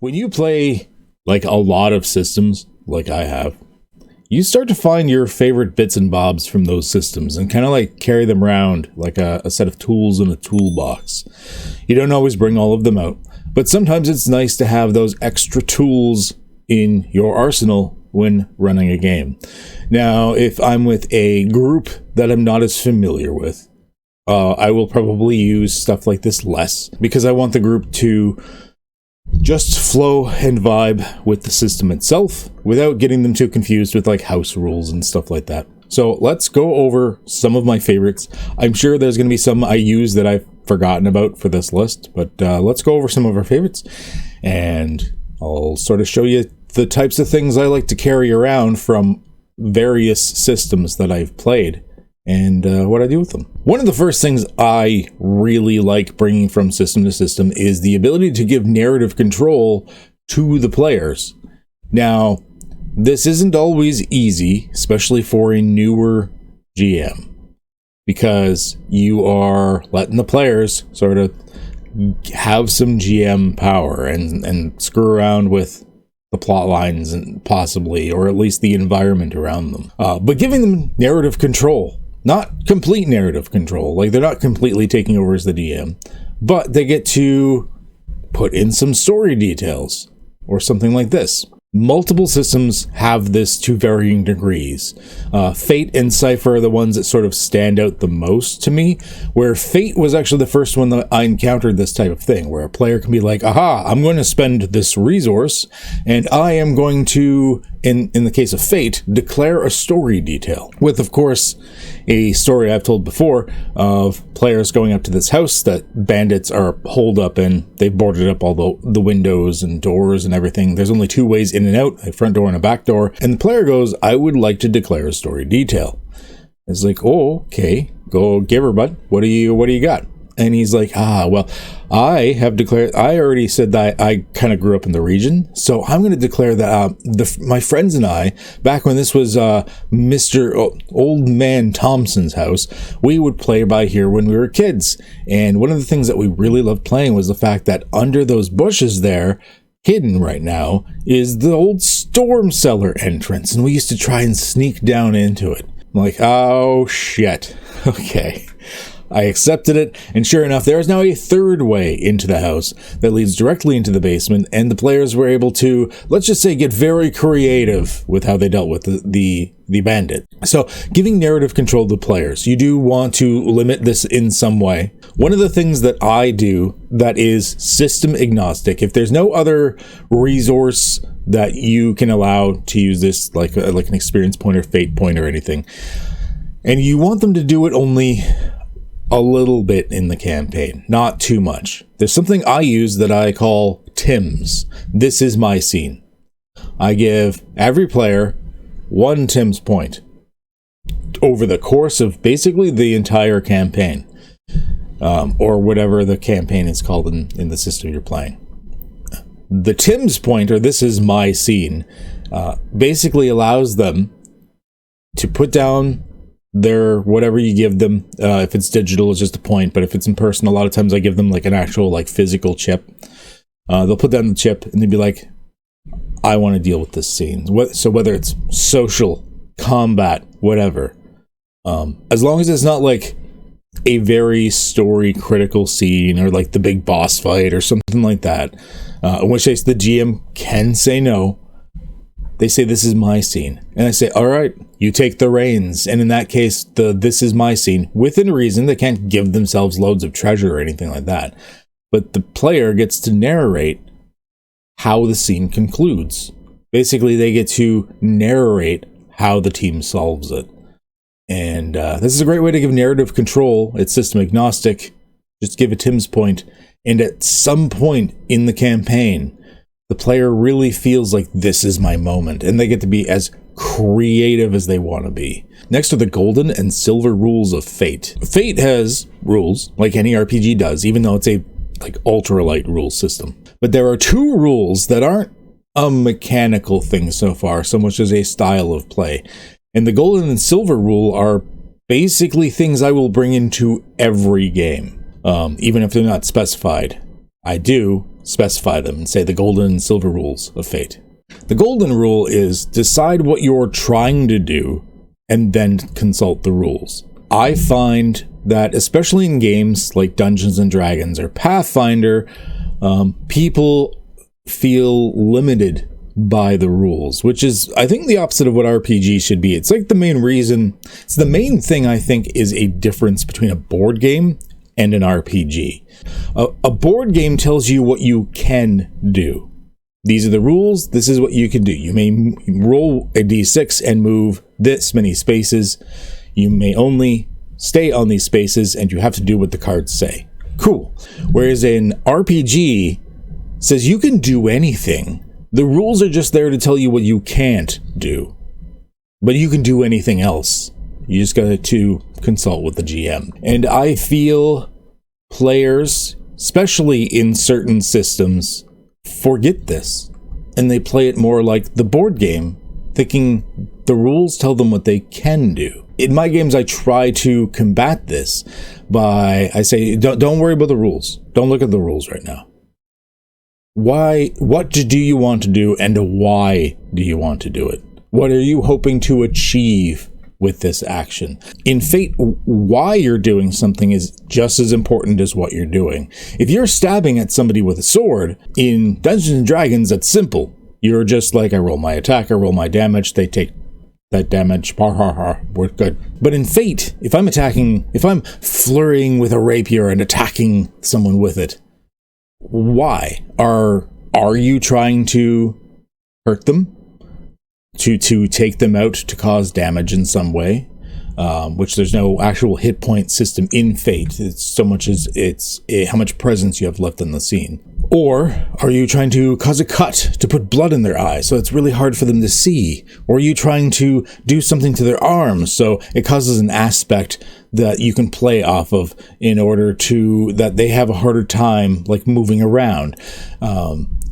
When you play like a lot of systems, like I have, you start to find your favorite bits and bobs from those systems and kind of like carry them around like a set of tools in a toolbox. You don't always bring all of them out, but sometimes it's nice to have those extra tools in your arsenal when running a game. Now, if I'm with a group that I'm not as familiar with, I will probably use stuff like this less because I want the group to just flow and vibe with the system itself without getting them too confused with like house rules and stuff like that. So let's go over some of my favorites. I'm sure there's going to be some I use that I've forgotten about for this list, but let's go over some of our favorites and I'll sort of show you the types of things I like to carry around from various systems that I've played and what I do with them. One of the first things I really like bringing from system to system is the ability to give narrative control to the players. Now, this isn't always easy, especially for a newer GM, because you are letting the players sort of have some GM power and screw around with the plot lines and possibly, or at least the environment around them. But giving them narrative control. Not complete narrative control, like they're not completely taking over as the DM, but they get to put in some story details or something like this. Multiple systems have this to varying degrees. Fate and Cypher are the ones that sort of stand out the most to me, where Fate was actually the first one that I encountered this type of thing, where a player can be like, aha, I'm going to spend this resource, and I am going to, in the case of Fate, declare a story detail. With, of course, a story I've told before of players going up to this house that bandits are holed up in. They've boarded up all the windows and doors and everything. There's only two ways in and out, a front door and a back door. And the player goes, I would like to declare a story detail. It's like, oh, okay, go give her, bud. What do you got? And he's like, well, I already said that I kind of grew up in the region, so I'm going to declare that my friends and I, back when this was Mr. Old Man Thompson's house, we would play by here when we were kids. And one of the things that we really loved playing was the fact that under those bushes there, hidden right now, is the old storm cellar entrance, and we used to try and sneak down into it. I'm like, oh shit, okay. I accepted it, and sure enough, there is now a third way into the house that leads directly into the basement, and the players were able to, let's just say, get very creative with how they dealt with the bandit. So, giving narrative control to the players, you do want to limit this in some way. One of the things that I do that is system agnostic, if there's no other resource that you can allow to use this, like an experience point or fate point or anything, and you want them to do it only a little bit in the campaign, not too much. There's something I use that I call Tim's. This is my scene. I give every player one Tim's point over the course of basically the entire campaign, or whatever the campaign is called in the system you're playing. The Tim's point, or this is my scene, basically allows them to put down their whatever you give them. If it's digital, it's just a point, but if it's in person, a lot of times I give them like an actual like physical chip. They'll put down the chip and they'd be like, I want to deal with this scene. So whether it's social, combat, whatever, as long as it's not like a very story critical scene or like the big boss fight or something like that, in which case the GM can say no. They say, this is my scene. And I say, all right, you take the reins. And in that case, this is my scene. Within reason, they can't give themselves loads of treasure or anything like that. But the player gets to narrate how the scene concludes. Basically, they get to narrate how the team solves it. And this is a great way to give narrative control. It's system agnostic. Just give a Tim's point. And at some point in the campaign, the player really feels like this is my moment, and they get to be as creative as they want to be. Next are the golden and silver rules of Fate. Fate has rules, like any RPG does, even though it's a like ultra-light rule system. But there are two rules that aren't a mechanical thing so far, so much as a style of play. And the golden and silver rule are basically things I will bring into every game, even if they're not specified. I do, specify them and say the golden and silver rules of fate. The golden rule is decide what you're trying to do and then consult the rules. I find that especially in games like Dungeons and Dragons or Pathfinder, people feel limited by the rules, which is, I think, the opposite of what RPG should be. It's like the main thing I think is a difference between a board game and an RPG. A board game tells you what you can do. These are the rules. This is what you can do. You may roll a d6 and move this many spaces. You may only stay on these spaces, and you have to do what the cards say. Cool. Whereas an RPG says you can do anything. The rules are just there to tell you what you can't do. But you can do anything else. You just got to consult with the GM. And I feel players, especially in certain systems, forget this. And they play it more like the board game, thinking the rules tell them what they can do. In my games, I try to combat this by, I say, don't worry about the rules. Don't look at the rules right now. What do you want to do, and why do you want to do it? What are you hoping to achieve with this action? In Fate, why you're doing something is just as important as what you're doing. If you're stabbing at somebody with a sword, in Dungeons and Dragons, that's simple. You're just like, I roll my attack, I roll my damage, they take that damage, we're good. But in Fate, if I'm flurrying with a rapier and attacking someone with it, why? Are you trying to hurt them? To take them out, to cause damage in some way? Which there's no actual hit point system in Fate. It's so much as it's how much presence you have left in the scene. Or are you trying to cause a cut to put blood in their eye so it's really hard for them to see? Or are you trying to do something to their arms so it causes an aspect that you can play off of in order to that they have a harder time like moving around?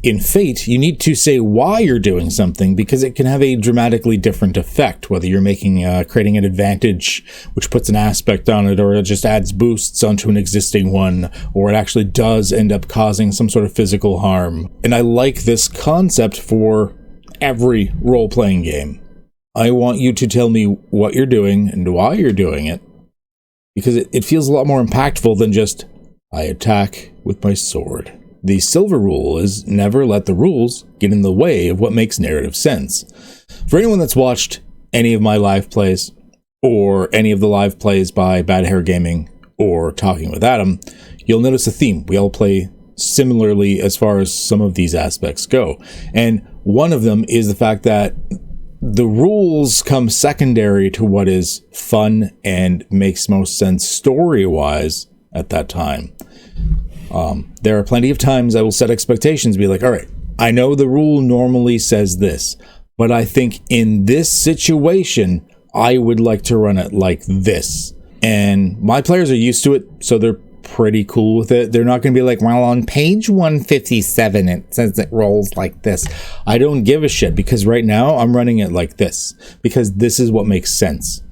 In Fate, you need to say why you're doing something because it can have a dramatically different effect, whether you're creating an advantage, which puts an aspect on it, or it just adds boosts onto an existing one, or it actually does end up causing some sort of physical harm. And I like this concept for every role-playing game. I want you to tell me what you're doing and why you're doing it, because it feels a lot more impactful than just, I attack with my sword. The silver rule is never let the rules get in the way of what makes narrative sense. For anyone that's watched any of my live plays, or any of the live plays by Bad Hair Gaming, or Talking with Adam, you'll notice a theme. We all play similarly as far as some of these aspects go. And one of them is the fact that the rules come secondary to what is fun and makes most sense story-wise at that time. There are plenty of times I will set expectations, be like, all right, I know the rule normally says this, but I think in this situation, I would like to run it like this. And my players are used to it, so they're pretty cool with it. They're not going to be like, well, on page 157, it says it rolls like this. I don't give a shit because right now I'm running it like this because this is what makes sense.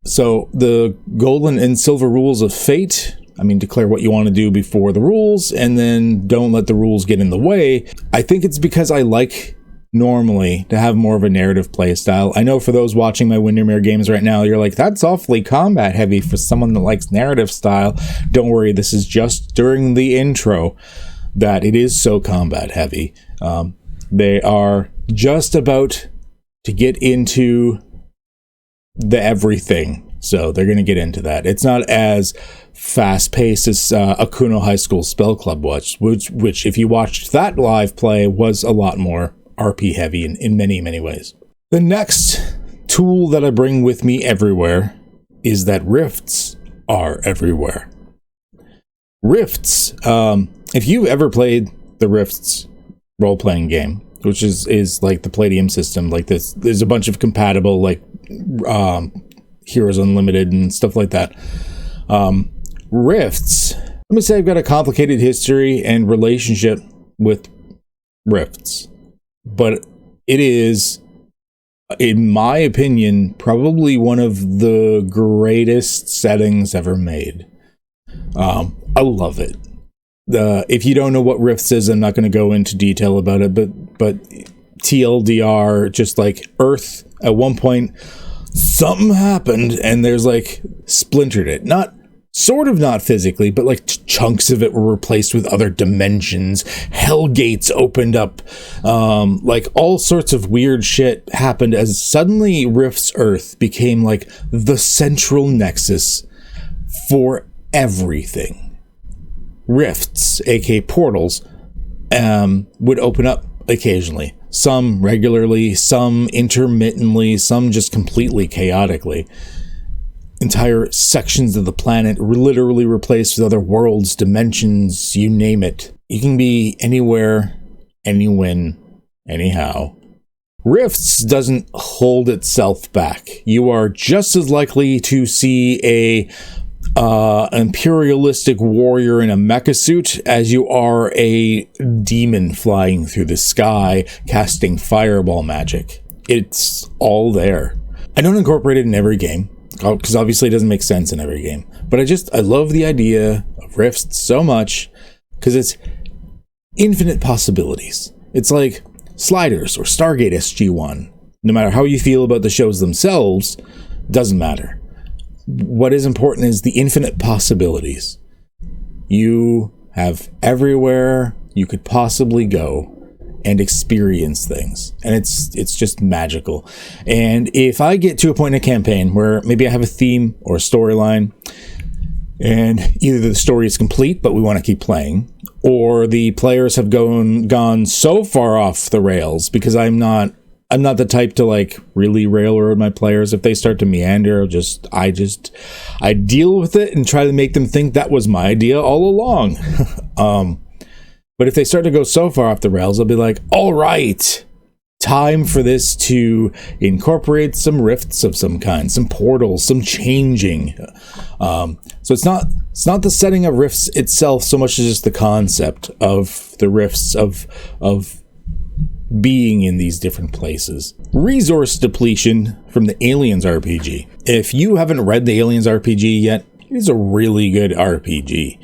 So the golden and silver rules of Fate, declare what you want to do before the rules, and then don't let the rules get in the way. I think it's because I like normally to have more of a narrative play style. I know for those watching my Windermere games right now, you're like, that's awfully combat heavy for someone that likes narrative style. Don't worry, this is just during the intro that it is so combat heavy. They are just about to get into the everything, so they're going to get into that. It's not as fast-paced as Akuno High School Spell Club was, which if you watched that live play was a lot more RP heavy in many, many ways. The next tool that I bring with me everywhere is that rifts are everywhere. Rifts, if you've ever played the Rifts role-playing game, which is like the Palladium system, like this, there's a bunch of compatible like Heroes Unlimited and stuff like that. Rifts, let me say I've got a complicated history and relationship with Rifts, but it is, in my opinion, probably one of the greatest settings ever made. I love it. If you don't know what Rifts is, I'm not going to go into detail about it, but TLDR, just like Earth, at one point, something happened and there's like splintered it. Not physically, but like chunks of it were replaced with other dimensions. Hell gates opened up. Like all sorts of weird shit happened as suddenly Rift's Earth became like the central nexus for everything. Rifts, aka portals, would open up occasionally. Some regularly, some intermittently, some just completely chaotically. Entire sections of the planet were literally replaced with other worlds, dimensions, you name it. You can be anywhere, anywhen, anyhow. Rifts doesn't hold itself back. You are just as likely to see a imperialistic warrior in a mecha suit as you are a demon flying through the sky casting fireball magic. It's all there. I don't incorporate it in every game because obviously it doesn't make sense in every game, but I love the idea of Rifts so much because it's infinite possibilities. It's like Sliders or Stargate SG-1. No matter how you feel about the shows themselves, doesn't matter. What is important is the infinite possibilities. You have everywhere you could possibly go and experience things. And it's just magical. And if I get to a point in a campaign where maybe I have a theme or a storyline, and either the story is complete, but we want to keep playing, or the players have gone so far off the rails because I'm not the type to like really railroad my players. If they start to meander, I deal with it and try to make them think that was my idea all along. But if they start to go so far off the rails, I'll be like, all right, time for this to incorporate some rifts of some kind, some portals, some changing. So it's not the setting of rifts itself so much as just the concept of the rifts of being in these different places. Resource depletion from the Aliens RPG. If you haven't read the Aliens RPG yet, it is a really good RPG.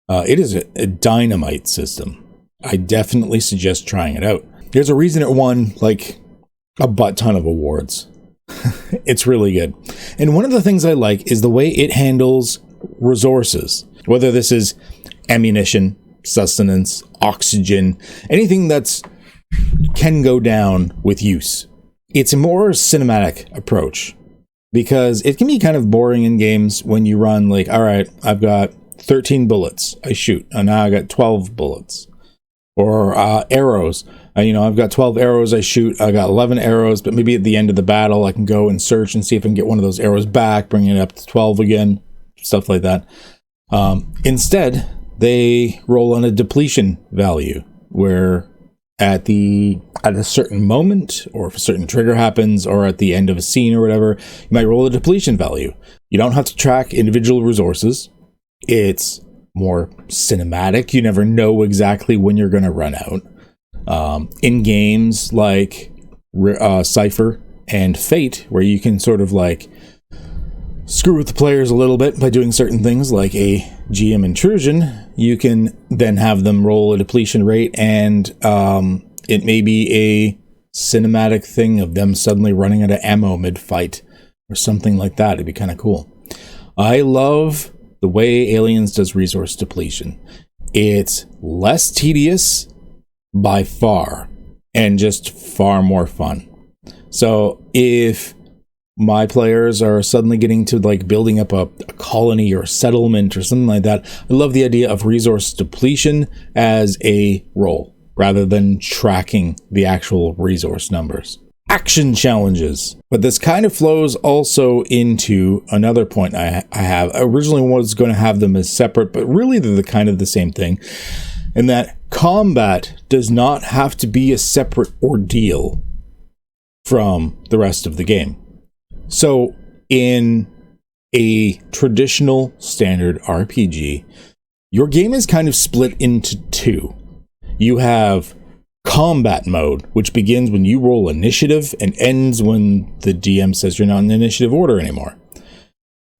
It is a dynamite system. I definitely suggest trying it out. There's a reason it won like a butt ton of awards. It's really good. And one of the things I like is the way it handles resources. Whether this is ammunition, sustenance, oxygen, anything that's can go down with use. It's a more cinematic approach because it can be kind of boring in games when you run like, all right, I've got 13 bullets, I shoot, and now I got 12 bullets. Or arrows, I've got 12 arrows, I shoot, I got 11 arrows, but maybe at the end of the battle I can go and search and see if I can get one of those arrows back, bring it up to 12 again, stuff like that. Instead, they roll on a depletion value where at a certain moment, or if a certain trigger happens, or at the end of a scene or whatever, you might roll a depletion value. You don't have to track individual resources. It's more cinematic. You never know exactly when you're going to run out. In games like Cypher and Fate, where you can sort of like screw with the players a little bit by doing certain things like a GM intrusion, you can then have them roll a depletion rate, and it may be a cinematic thing of them suddenly running out of ammo mid-fight or something like that. It'd be kind of cool. I love the way Aliens does resource depletion. It's less tedious by far and just far more fun. So if my players are suddenly getting to like building up a colony or a settlement or something like that, I love the idea of resource depletion as a role rather than tracking the actual resource numbers. Action challenges. But this kind of flows also into another point I have. I originally was going to have them as separate, but really they're the same thing. And that combat does not have to be a separate ordeal from the rest of the game. So in a traditional standard RPG, your game is kind of split into two. You have combat mode, which begins when you roll initiative and ends when the DM says you're not in initiative order anymore.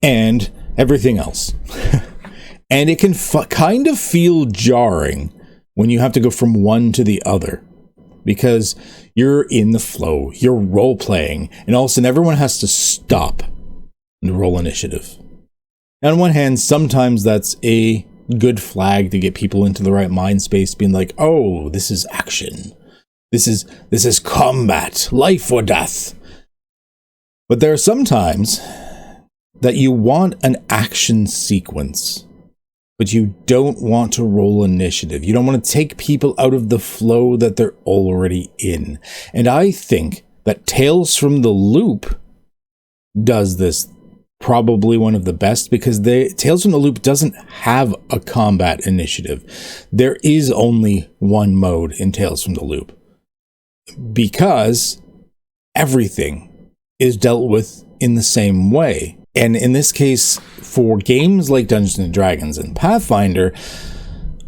And everything else. And it can kind of feel jarring when you have to go from one to the other, because you're in the flow, you're role playing, and all of a sudden everyone has to stop and roll initiative. On one hand, sometimes that's a good flag to get people into the right mind space, being like, oh, this is action. This is combat, life or death. But there are some times that you want an action sequence, but you don't want to roll initiative. You don't want to take people out of the flow that they're already in. And I think that Tales from the Loop does this probably one of the best, because Tales from the Loop doesn't have a combat initiative. There is only one mode in Tales from the Loop, because everything is dealt with in the same way. And in this case, for games like Dungeons & Dragons and Pathfinder,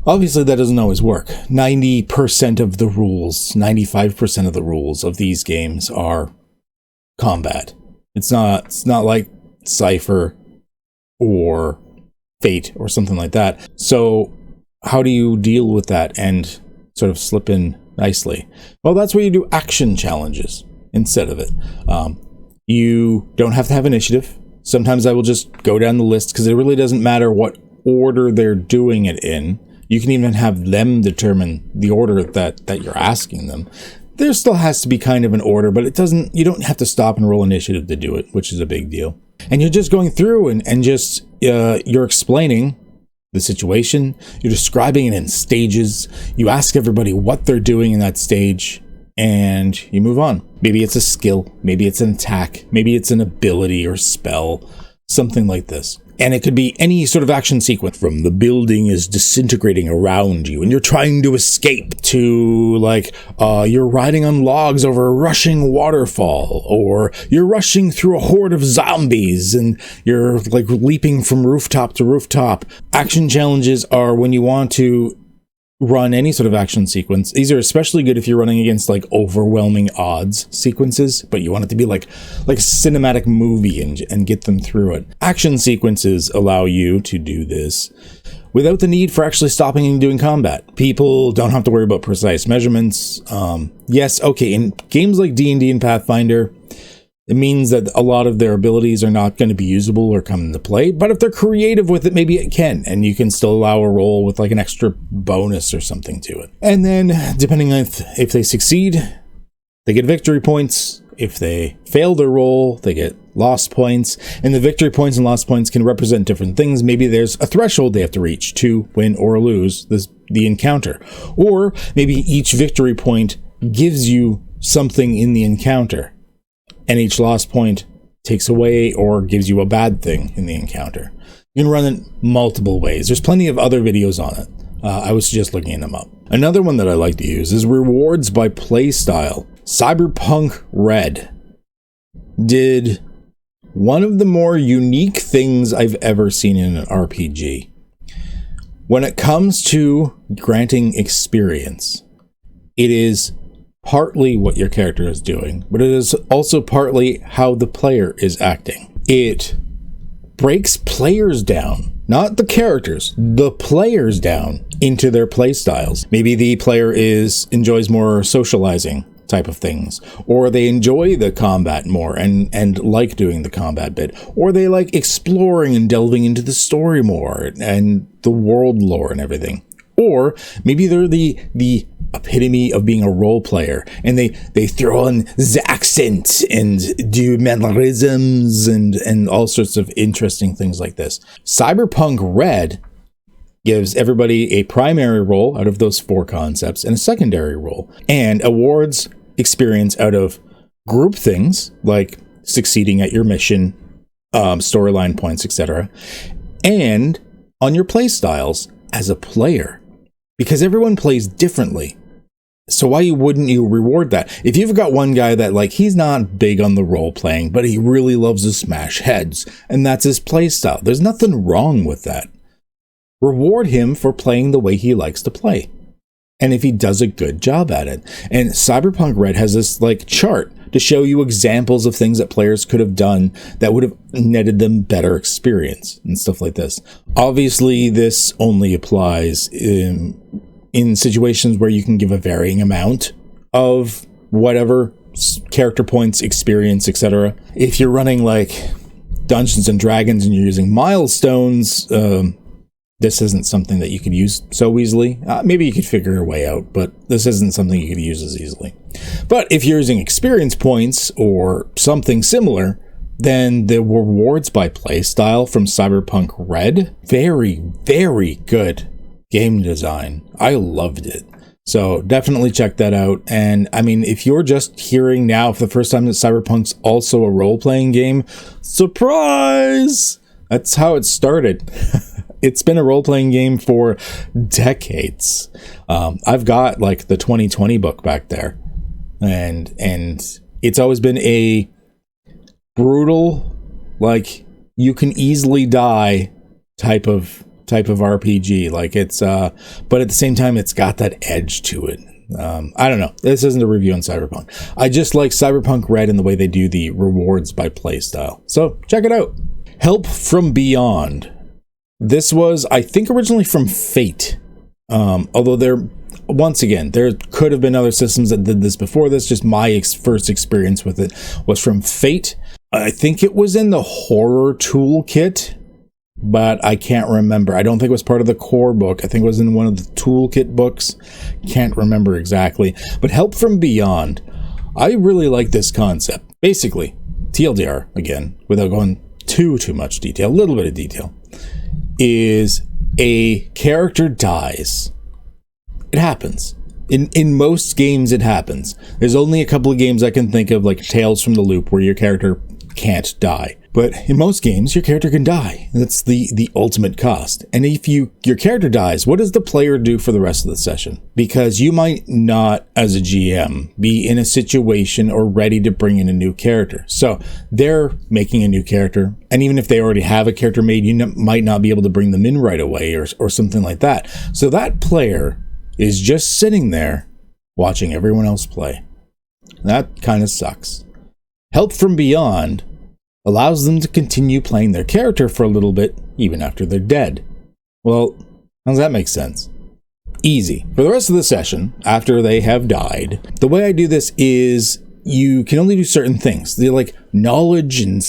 obviously that doesn't always work. 90% of the rules, 95% of the rules of these games are combat. It's not like Cypher or Fate or something like that. So how do you deal with that and sort of slip in nicely? Well, that's where you do action challenges instead of it. You don't have to have initiative. Sometimes I will just go down the list, because it really doesn't matter what order they're doing it in. You can even have them determine the order that you're asking them. There still has to be kind of an order, but you don't have to stop and roll initiative to do it, which is a big deal. And you're just going through and just, you're explaining the situation. You're describing it in stages. You ask everybody what they're doing in that stage, and you move on. Maybe it's a skill, maybe it's an attack, maybe it's an ability or spell, something like this. And it could be any sort of action sequence, from the building is disintegrating around you and you're trying to escape, to like you're riding on logs over a rushing waterfall, or you're rushing through a horde of zombies and you're like leaping from rooftop to rooftop. Action challenges are when you want to run any sort of action sequence. These are especially good if you're running against like overwhelming odds sequences, but you want it to be like a cinematic movie and get them through it. Action sequences allow you to do this without the need for actually stopping and doing combat. People don't have to worry about precise measurements. Yes, okay, in games like D&D and Pathfinder, it means that a lot of their abilities are not going to be usable or come into play, but if they're creative with it, maybe it can, and you can still allow a roll with like an extra bonus or something to it. And then, depending on if they succeed, they get victory points. If they fail their roll, they get lost points, and the victory points and lost points can represent different things. Maybe there's a threshold they have to reach to win or lose the encounter, or maybe each victory point gives you something in the encounter, and each lost point takes away or gives you a bad thing in the encounter. You can run it multiple ways. There's plenty of other videos on it. I was just looking them up. Another one that I like to use is rewards by playstyle. Cyberpunk Red did one of the more unique things I've ever seen in an RPG. When it comes to granting experience, it is partly what your character is doing, but it is also partly how the player is acting. It breaks players down, not the characters, the players down into their play styles. Maybe the player enjoys more socializing type of things, or they enjoy the combat more and like doing the combat bit, or they like exploring and delving into the story more and the world lore and everything. Or maybe they're the epitome of being a role player, and they throw in the accent and do mannerisms and all sorts of interesting things like this. Cyberpunk Red gives everybody a primary role out of those 4 concepts and a secondary role, and awards experience out of group things like succeeding at your mission, storyline points, etc., and on your play styles as a player, because everyone plays differently. So why wouldn't you reward that? If you've got one guy that like, he's not big on the role playing, but he really loves to smash heads, and that's his play style, there's nothing wrong with that. Reward him for playing the way he likes to play. and if he does a good job at it. And Cyberpunk Red has this like chart to show you examples of things that players could have done that would have netted them better experience and stuff like this. Obviously, this only applies in situations where you can give a varying amount of whatever character points, experience, etc. If you're running like Dungeons and Dragons and you're using milestones, this isn't something that you could use so easily. Maybe you could figure a way out, but this isn't something you could use as easily. But if you're using experience points or something similar, then the rewards by play style from Cyberpunk Red, very, very good game design. I loved it. So definitely check that out. And I mean, if you're just hearing now for the first time that Cyberpunk's also a role-playing game, surprise! That's how it started. It's been a role-playing game for decades. I've got like the 2020 book back there, and it's always been a brutal, like you can easily die type of RPG. Like it's but at the same time it's got that edge to it. I don't know. This isn't a review on Cyberpunk. I just like Cyberpunk Red and the way they do the rewards by play style. So check it out. Help from Beyond. This was, I think, originally from Fate. Although there could have been other systems that did this before this. Just my first experience with it was from Fate. I think it was in the horror toolkit, but I can't remember. I don't think it was part of the core book. I think it was in one of the toolkit books. Can't remember exactly. But Help from Beyond, I really like this concept. Basically, TLDR, again, without going too much detail, a little bit of detail, is a character dies. It happens. In most games, it happens. There's only a couple of games I can think of, like Tales from the Loop, where your character can't die. But in most games, your character can die. That's the ultimate cost. And if your character dies, what does the player do for the rest of the session? Because you might not, as a GM, be in a situation or ready to bring in a new character. So they're making a new character. And even if they already have a character made, you might not be able to bring them in right away or something like that. So that player is just sitting there watching everyone else play. That kind of sucks. Help from Beyond allows them to continue playing their character for a little bit, even after they're dead. Well, how does that make sense? Easy. For the rest of the session, after they have died, the way I do this is you can only do certain things. They're like knowledge and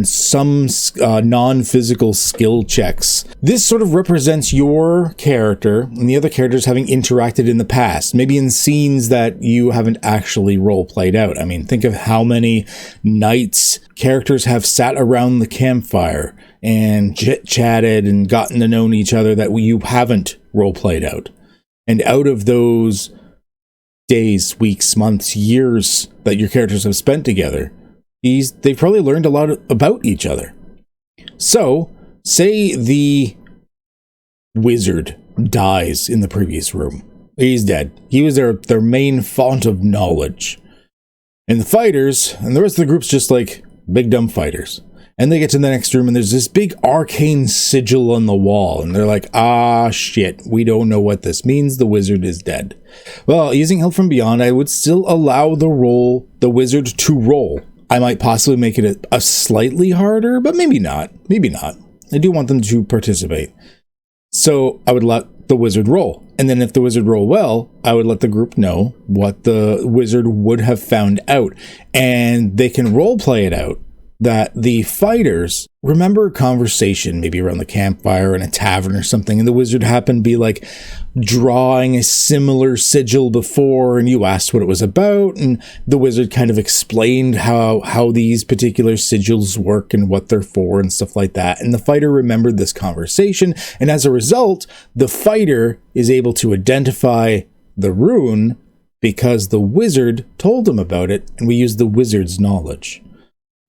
some non-physical skill checks. This sort of represents your character and the other characters having interacted in the past, maybe in scenes that you haven't actually role-played out. I mean, think of how many nights characters have sat around the campfire and chit-chatted and gotten to know each other that you haven't role-played out. And out of those days, weeks, months, years that your characters have spent together, they've probably learned a lot about each other. So, say the wizard dies in the previous room. He's dead. He was their main font of knowledge. And the fighters, and the rest of the group's just like big dumb fighters. And they get to the next room and there's this big arcane sigil on the wall. And they're like, shit, we don't know what this means. The wizard is dead. Well, using Help from Beyond, I would still allow the wizard to roll. I might possibly make it a slightly harder, but maybe not. Maybe not. I do want them to participate. So I would let the wizard roll. And then if the wizard roll well, I would let the group know what the wizard would have found out. And they can role play it out. That the fighters remember a conversation maybe around the campfire in a tavern or something, and the wizard happened to be like drawing a similar sigil before, and you asked what it was about, and the wizard kind of explained how these particular sigils work and what they're for and stuff like that. And the fighter remembered this conversation, and as a result, the fighter is able to identify the rune because the wizard told him about it, and we use the wizard's knowledge.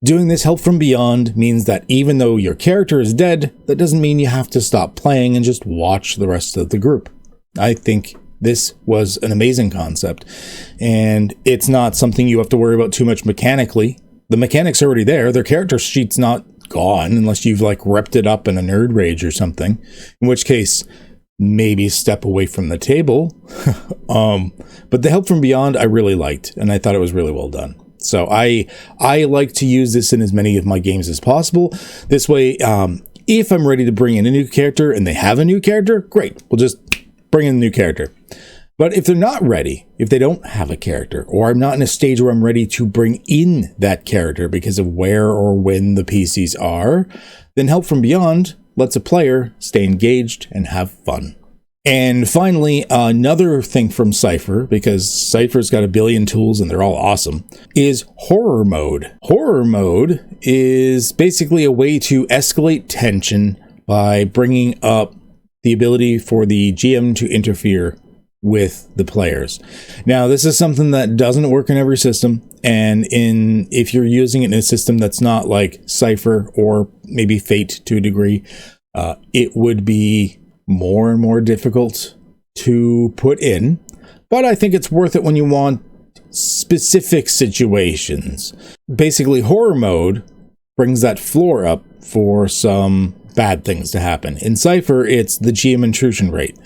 Doing this Help from Beyond means that even though your character is dead, that doesn't mean you have to stop playing and just watch the rest of the group. I think this was an amazing concept, and it's not something you have to worry about too much mechanically. The mechanic's are already there. Their character sheet's not gone unless you've like repped it up in a nerd rage or something, in which case maybe step away from the table. But the help from beyond I really liked, and I thought it was really well done. So I like to use this in as many of my games as possible. This way, if I'm ready to bring in a new character and they have a new character, great, we'll just bring in a new character. But if they're not ready, if they don't have a character, or I'm not in a stage where I'm ready to bring in that character because of where or when the PCs are, then Help from Beyond lets a player stay engaged and have fun. And finally, another thing from Cypher, because Cypher's got a billion tools and they're all awesome, is Horror Mode. Horror Mode is basically a way to escalate tension by bringing up the ability for the GM to interfere with the players. Now, this is something that doesn't work in every system, and if you're using it in a system that's not like Cypher or maybe Fate to a degree, it would be more and more difficult to put in. But I think it's worth it when you want specific situations. Basically, Horror Mode brings that floor up for some bad things to happen. In Cypher, it's the GM intrusion rate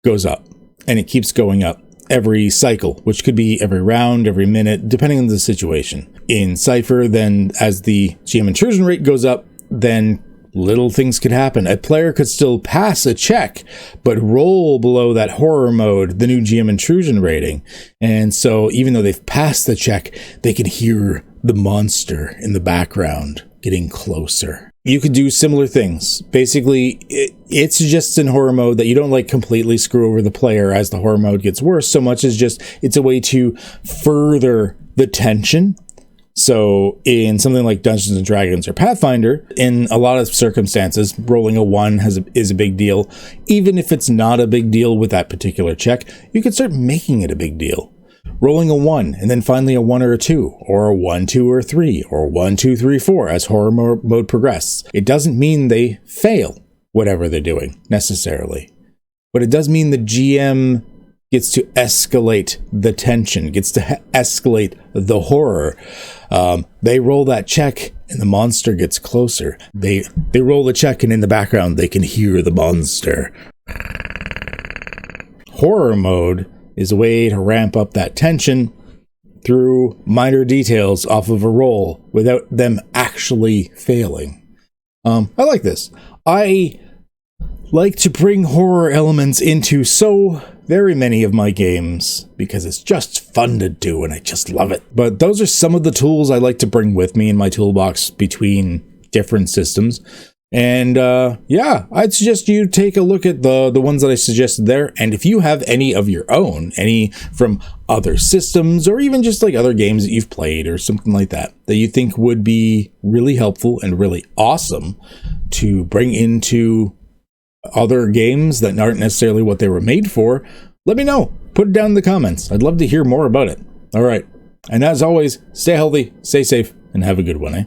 goes up. And it keeps going up every cycle, which could be every round, every minute, depending on the situation. In Cypher, then as the GM intrusion rate goes up, then little things could happen. A player could still pass a check, but roll below that Horror Mode, the new GM intrusion rating. And so even though they've passed the check, they can hear the monster in the background getting closer. You could do similar things. Basically, it suggests in Horror Mode that you don't like completely screw over the player as the Horror Mode gets worse, so much as just it's a way to further the tension. So in something like Dungeons and Dragons or Pathfinder, in a lot of circumstances, rolling a 1 is a big deal. Even if it's not a big deal with that particular check, you could start making it a big deal. Rolling a 1 and then finally a 1 or a 2 or a 1, 2, or 3 or 1, 2, 3, 4 as Horror Mode progresses. It doesn't mean they fail whatever they're doing necessarily, but it does mean the GM gets to escalate the tension, gets to escalate the horror. They roll that check and the monster gets closer. They roll the check and in the background they can hear the monster. Horror Mode is a way to ramp up that tension through minor details off of a roll without them actually failing. I like this. I like to bring horror elements into so very many of my games because it's just fun to do and I just love it. But those are some of the tools I like to bring with me in my toolbox between different systems. And yeah, I'd suggest you take a look at the ones that I suggested there. And if you have any of your own, any from other systems or even just like other games that you've played or something like that you think would be really helpful and really awesome to bring into other games that aren't necessarily what they were made for, let me know. Put it down in the comments. I'd love to hear more about it. All right. And as always, stay healthy, stay safe, and have a good one, eh?